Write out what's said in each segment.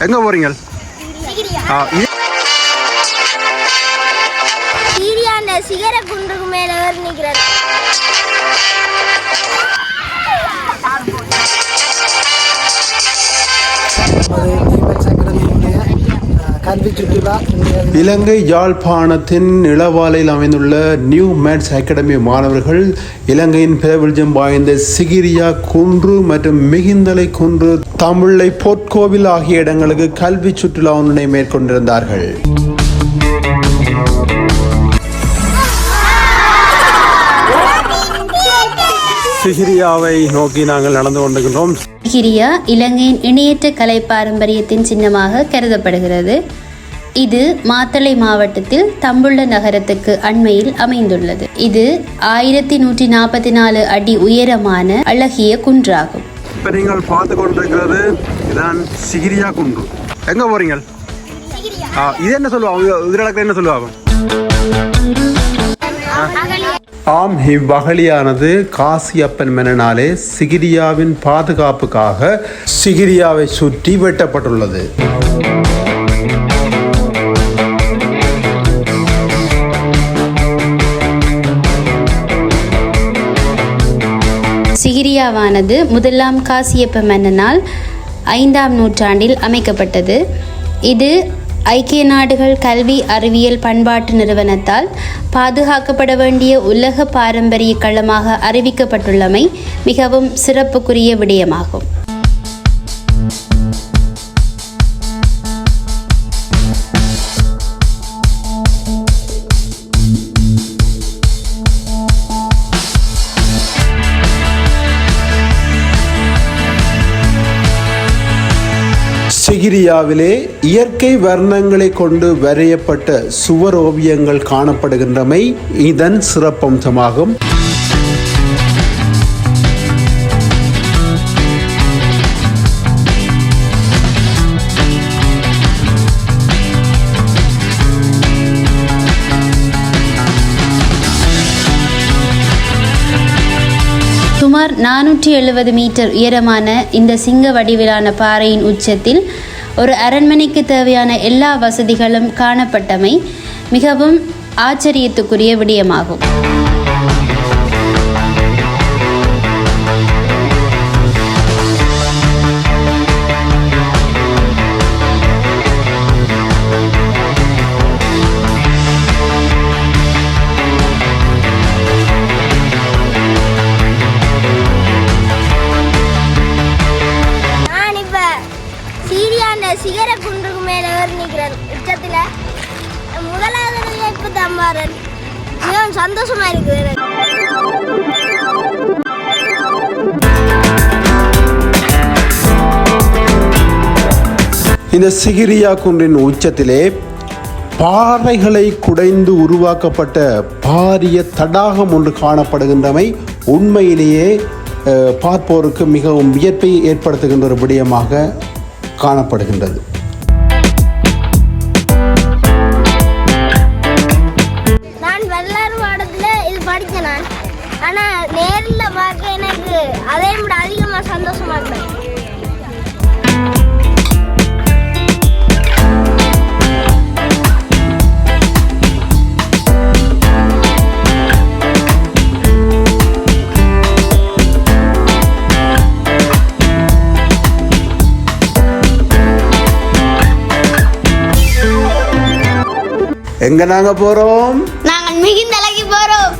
எங்க போறீங்க? சிகர குன்றுக்கு மேல ஏறி நிற்கிறார். இலங்கை யாழ்ப்பாணத்தின் இளவாலையில் அமைந்துள்ள நியூ மேட்ஸ் அகாடமி மாணவர்கள் இலங்கையின் பிரபல்யம் வாய்ந்த சிகிரியா குன்று மற்றும் மிகிந்தலை குன்று, தமிழை பொற்கோவில் ஆகிய இடங்களுக்கு கல்வி சுற்றுலா ஒன்றினை மேற்கொண்டிருந்தார்கள். சிகிரியாவை நோக்கி நாங்கள் நடந்து கொண்டிருக்கிறோம். சிகிரியா இலங்கையின் இணையற்ற கலை பாரம்பரியத்தின் சின்னமாக கருதப்படுகிறது. இது மாத்தளை மாவட்டத்தில் தம்புள்ள நகரத்துக்கு அண்மையில் அமைந்துள்ளது. இது 1144 அடி உயரமான அழகிய குன்றாகும். இப்ப நீங்கள் பார்த்து கொண்டிருக்கிறது இதான் சிகிரியா குன்று. எங்க போறீங்க? இது என்ன சொல்லுவாங்க? என்ன சொல்லுவாங்க? ஆம், இவ்வகலியானது காசியப்பன் மன்னனாலே சிகிரியாவின் பாதுகாப்புக்காக சிகிரியாவை சுற்றி வெட்டப்பட்டுள்ளது. சிகிரியாவானது முதலாம் காசியப்ப மன்னனால் 5ஆம் நூற்றாண்டில் அமைக்கப்பட்டது. இது ஐக்கிய நாடுகள் கல்வி அறிவியல் பண்பாட்டு நிறுவனத்தால் பாதுகாக்கப்பட வேண்டிய உலக பாரம்பரிய களமாக அறிவிக்கப்பட்டுள்ளமை மிகவும் சிறப்புக்குரிய விடயமாகும். சிகிரியாவிலே இயற்கை வர்ணங்களை கொண்டு வரையப்பட்ட சுவர் ஓவியங்கள் காணப்படுகின்றமை இதன் சிறப்பம்சமாகும். சுமார் 470 மீட்டர் உயரமான இந்த சிங்க வடிவிலான பாறையின் உச்சத்தில் ஒரு அரண்மனைக்கு தேவையான எல்லா வசதிகளும் காணப்பட்டமை மிகவும் ஆச்சரியத்துக்குரிய விடயமாகும். சிகர குன்றுக்கு மேல ஏறி நிற்கிறார். உச்சத்துல முதலாவது நிலைப்பு தம்பாரன் மிகவும் சந்தோஷமா இருக்கிறார். இந்த சிகிரியா குன்றின் உச்சத்திலே பாறைகளை குடைந்து உருவாக்கப்பட்ட பாரிய தடாகம் ஒன்று காணப்படுகின்றமை உண்மையிலேயே பார்ப்போருக்கு மிகவும் வியப்பை ஏற்படுத்துகின்ற ஒரு விடயமாக காணப்படுகின்றது. நான் வரலாறு பாடத்துல இது படித்தேன். ஆனா நேரில் பார்க்க எனக்கு அதை விட அதிகமா சந்தோஷமா இருந்தேன். எங்க நாங்க போறோம்? நாங்கள் மிகுந்தலைக்கு போறோம்.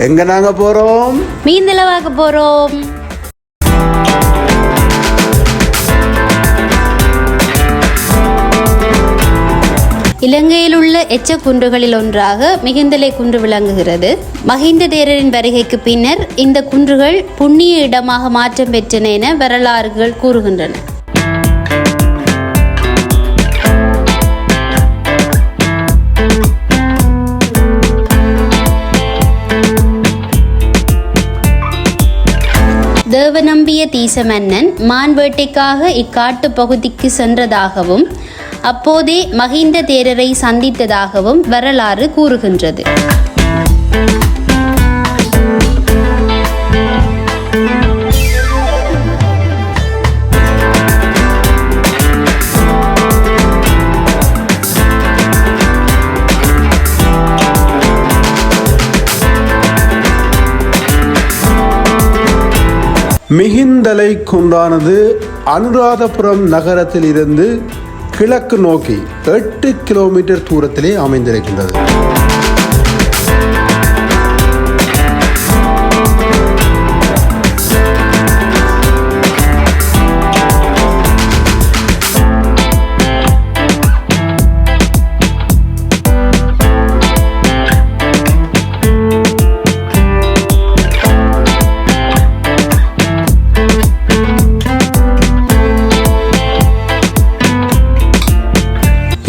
எங்க நாங்க போறோம்? மீந்தளவாக போறோம். இலங்கையில் உள்ள எச்ச குன்றுகளில் ஒன்றாக மிகுந்தலை குன்று விளங்குகிறது. மஹிந்த தேரரின் வருகைக்கு பின்னர் இந்த குன்றுகள் புண்ணிய இடமாக மாற்றம் பெற்றன என வரலாறுகள் கூறுகின்றன. தேவநம்பிய தீச மன்னன் மான் வேட்டைக்காக இக்காட்டு பகுதிக்கு சென்றதாகவும் அப்போதே மஹிந்த தேரரை சந்தித்ததாகவும் வரலாறு கூறுகின்றது. மிகிந்தலை குன்றானது அனுராதபுரம் நகரத்தில் இருந்து கிழக்கு நோக்கி 8 கிலோமீட்டர் தூரத்திலே அமைந்திருக்கின்றது.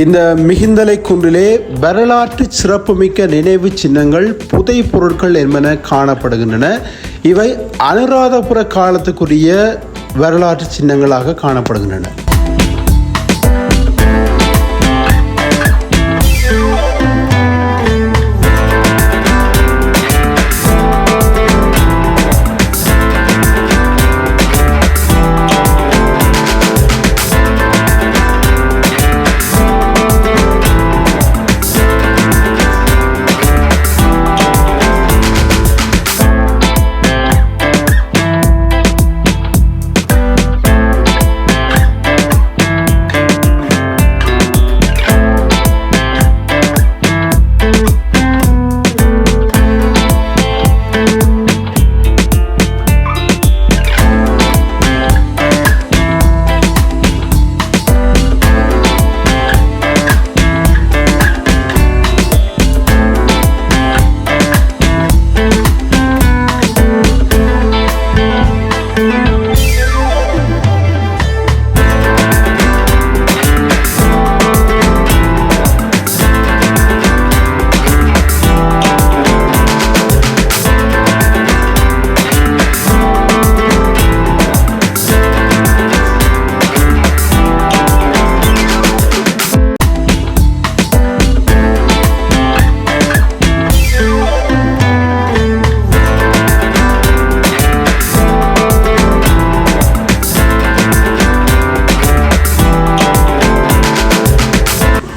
இந்த மிகிந்தலை குன்றிலே வரலாற்று சிறப்புமிக்க நினைவு சின்னங்கள், புதை பொருட்கள் என்பன காணப்படுகின்றன. இவை அனுராதபுர காலத்துக்குரிய வரலாற்று சின்னங்களாக காணப்படுகின்றன.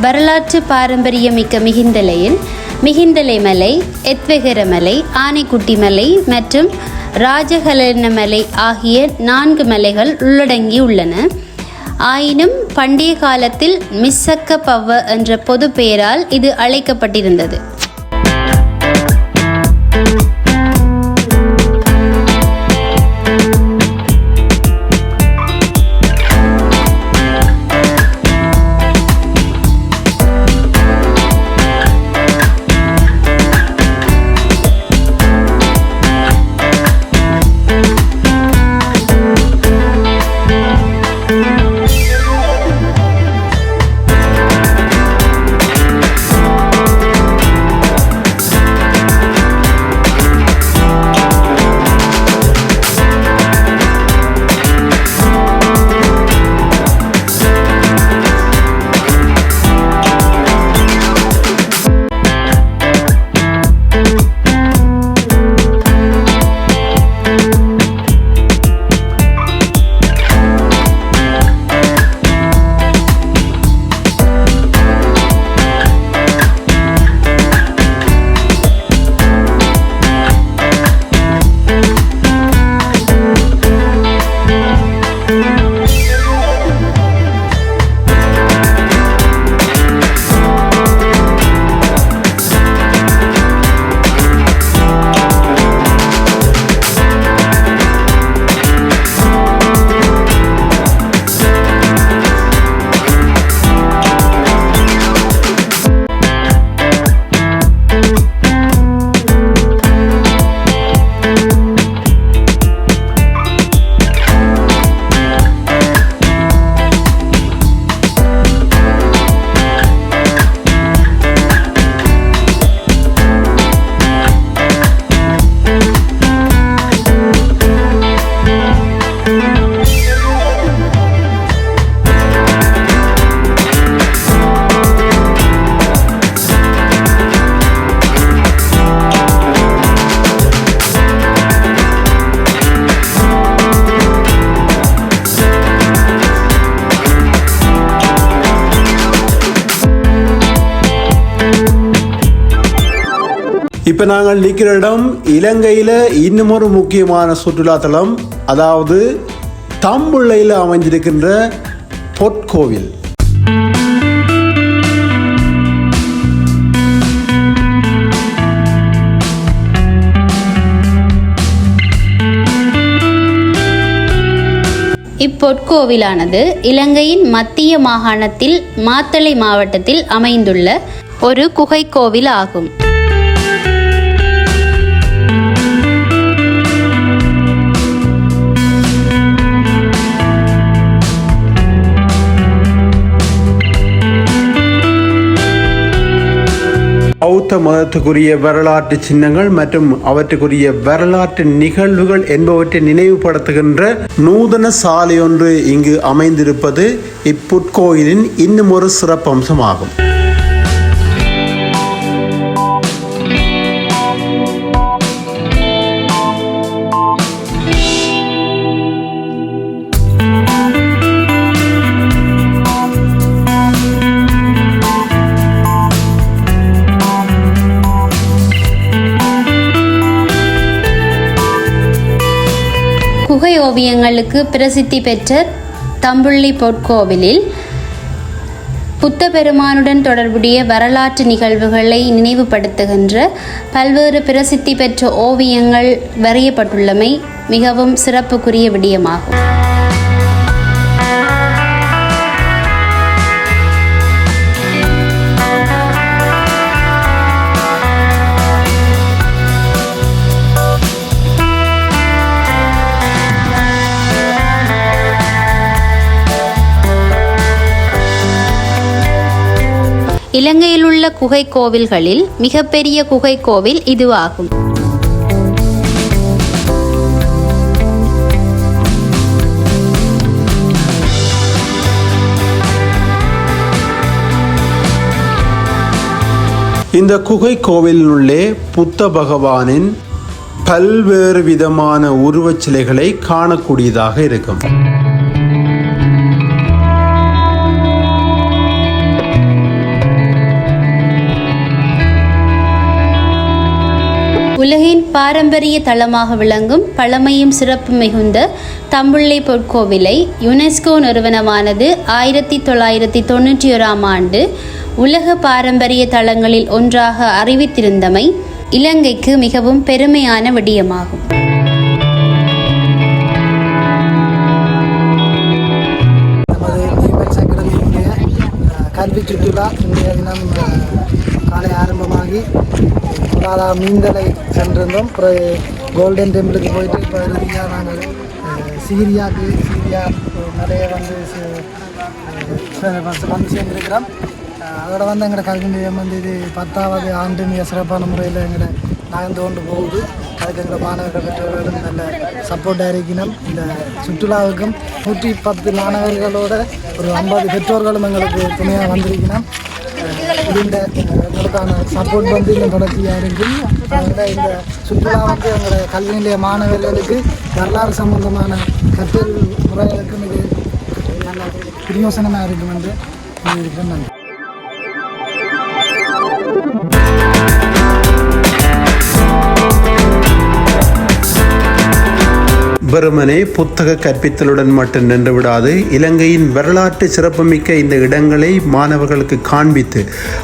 வரலாற்று பாரம்பரியமிக்க மிகிந்தலையில் மிகிந்தலை மலை, எத்வெகர மலை, ஆனைக்குட்டி மலை மற்றும் ராஜகலன மலை ஆகிய 4 மலைகள் உள்ளடங்கியுள்ளன. ஆயினும் பண்டைய காலத்தில் மிஸ்ஸக்க பவ்வ என்ற பொது பெயரால் இது அழைக்கப்பட்டிருந்தது. இப்போ நாங்கள் நிற்கிற இடம் இலங்கையில் இன்னும் ஒரு முக்கியமான சுற்றுலாத்தலம், அதாவது தம்புள்ளையில் அமைஞ்சிருக்கின்ற பொற்கோவில். இப்பொற்கோவிலானது இலங்கையின் மத்திய மாகாணத்தில் மாத்தளை மாவட்டத்தில் அமைந்துள்ள ஒரு குகை கோவில் ஆகும். பௌத்த மதத்துக்குரிய வரலாற்று சின்னங்கள் மற்றும் அவற்றுக்குரிய வரலாற்று நிகழ்வுகள் என்பவற்றை நினைவுபடுத்துகின்ற நூதன சாலை ஒன்று இங்கு அமைந்திருப்பது இப்புட்கோயிலின் இன்னும் ஒரு சிறப்பம்சமாகும். குகை ஓவியங்களுக்கு பிரசித்தி பெற்ற தம்புள்ளை பொற்கோவிலில் புத்த பெருமானுடன் தொடர்புடைய வரலாற்று நிகழ்வுகளை நினைவுபடுத்துகின்ற பல்வேறு பிரசித்தி பெற்ற ஓவியங்கள் வரையப்பட்டுள்ளமை மிகவும் சிறப்புக்குரிய விடயமாகும். இலங்கையில் உள்ள குகை கோவில்களில் மிகப்பெரிய குகை கோவில் இதுவாகும். இந்த குகை கோவிலினுள்ளே புத்த பகவானின் பல்வேறு விதமான உருவச் சிலைகளை காணக்கூடியதாக இருக்கும். உலகின் பாரம்பரிய தளமாக விளங்கும் பழமையும் சிறப்பு மிகுந்த தம்புள்ளை பொற்கோவிலை யுனெஸ்கோ நிறுவனமானது 1991 ஆண்டு உலக பாரம்பரிய தளங்களில் ஒன்றாக அறிவித்திருந்தமை இலங்கைக்கு மிகவும் பெருமையான விடயமாகும். கல்வி சுற்றுலா இன்றைய தினம் காலை ஆரம்பமாகி மீன்தலை சென்றிருந்தோம். அப்புறம் கோல்டன் டெம்பிளுக்கு போயிட்டு இப்போ இறுதியாக நாங்கள் சீரியா நிறைய வந்து சேர்ந்துருக்கிறோம். அதோட வந்து எங்களோட கல்வி நிலையம் வந்து இது 10வது ஆண்டு மிக சிறப்பான முறையில் எங்களை நகர்ந்து கொண்டு போகுது. அதுக்கு எங்களோட மாணவர்கள் பெற்றோர்களும் நல்ல சப்போர்ட்டாக இருக்கணும். இந்த சுற்றுலாவுக்கும் 110 மாணவர்களோட ஒரு 50 பெற்றோர்களும் எங்களுக்கு துணையாக வந்திருக்கணும். இந்த எங்களுக்கான சப்போர்ட் வந்து இந்த தொடர்ச்சியாக இருக்குது. அதனால் இந்த சுற்றுலா வந்து எங்களோட கல்வி நிலைய மாணவர்களுக்கு வரலாறு சம்பந்தமான கற்றல் முறைகளுக்கு மிக நல்ல பிரயோசனமாக இருக்கும் என்று இருக்கிறேன். நன்றி. வெறுமனே புத்தக கற்பித்தலுடன் மட்டும் நின்றுவிடாது, இலங்கையின் வரலாற்று சிறப்புமிக்க இந்த இடங்களை மாணவர்களுக்கு காண்பித்து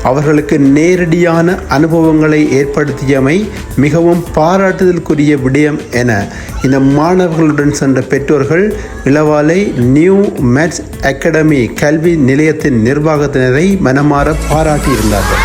அவர்களுக்கு நேரடியான அனுபவங்களை ஏற்படுத்தியமை மிகவும் பாராட்டுதலுக்குரிய விடயம் என இந்த மாணவர்களுடன் சென்ற பெற்றோர்கள் இளவாலை நியூ மேத்ஸ் அகாடமி கல்வி நிலையத்தின் நிர்வாகத்தினரை மனமாற பாராட்டியிருந்தார்கள்.